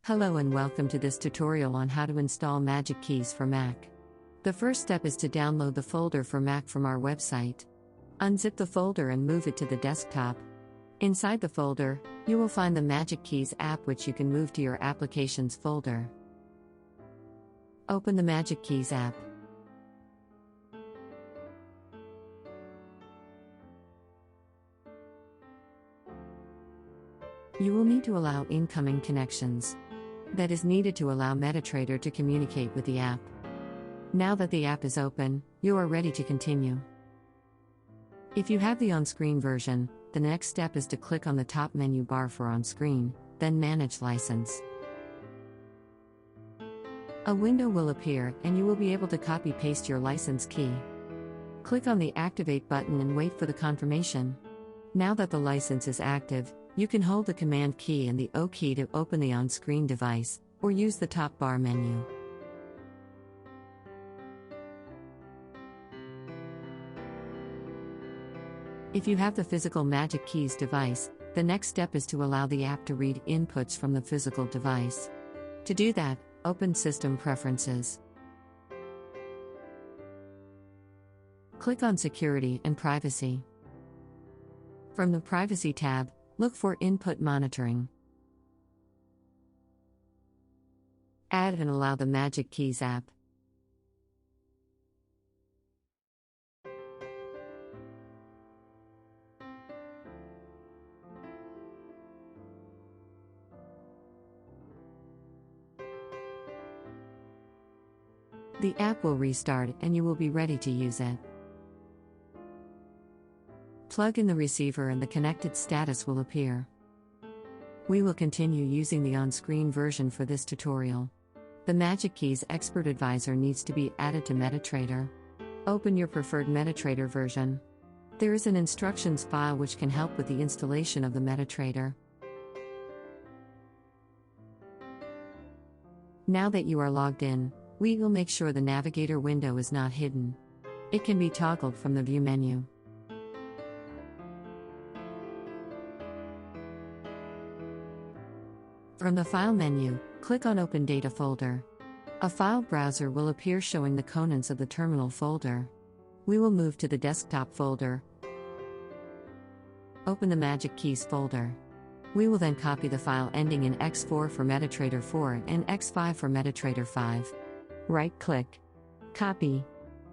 Hello and welcome to this tutorial on how to install Magic Keys for Mac. The first step is to download the folder for Mac from our website. Unzip the folder and move it to the desktop. Inside the folder, you will find the Magic Keys app, which you can move to your Applications folder. Open the Magic Keys app. You will need to allow incoming connections. That is needed to allow Metatrader to communicate with the app. Now that the app is open, you are ready to continue. If you have the on-screen version, the next step is to click on the top menu bar for on-screen, then Manage License. A window will appear and you will be able to copy-paste your license key. Click on the Activate button and wait for the confirmation. Now that the license is active, you can hold the Command key and the O key to open the on-screen device, or use the top bar menu. If you have the physical Magic Keys device, the next step is to allow the app to read inputs from the physical device. To do that, open System Preferences. Click on Security and Privacy. From the Privacy tab, look for Input Monitoring. Add and allow the Magic Keys app. The app will restart and you will be ready to use it. Plug in the receiver and the connected status will appear. We will continue using the on-screen version for this tutorial. The Magic Keys Expert Advisor needs to be added to Metatrader. Open your preferred Metatrader version. There is an instructions file which can help with the installation of the Metatrader. Now that you are logged in, we will make sure the navigator window is not hidden. It can be toggled from the View menu. From the File menu, click on Open Data folder. A file browser will appear showing the contents of the terminal folder. We will move to the Desktop folder. Open the Magic Keys folder. We will then copy the file ending in X4 for Metatrader 4 and X5 for Metatrader 5. Right-click. Copy.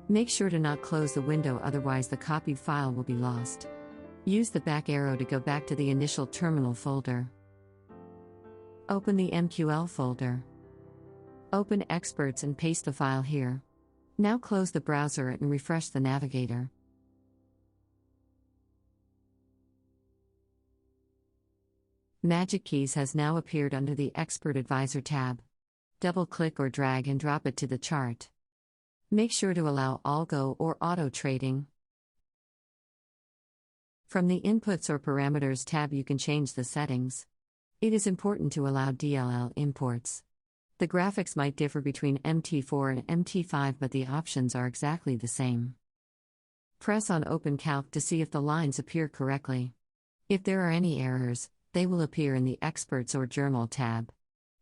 Make sure to not close the window, otherwise the copied file will be lost. Use the back arrow to go back to the initial terminal folder. Open the MQL folder. Open Experts and paste the file here. Now close the browser and refresh the navigator. Magic Keys has now appeared under the Expert Advisor tab. Double-click or drag and drop it to the chart. Make sure to allow Algo or Auto Trading. From the Inputs or Parameters tab you can change the settings. It is important to allow DLL imports. The graphics might differ between MT4 and MT5, but the options are exactly the same. Press on Open Calc to see if the lines appear correctly. If there are any errors, they will appear in the Experts or Journal tab.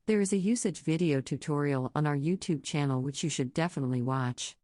There is a usage video tutorial on our YouTube channel which you should definitely watch.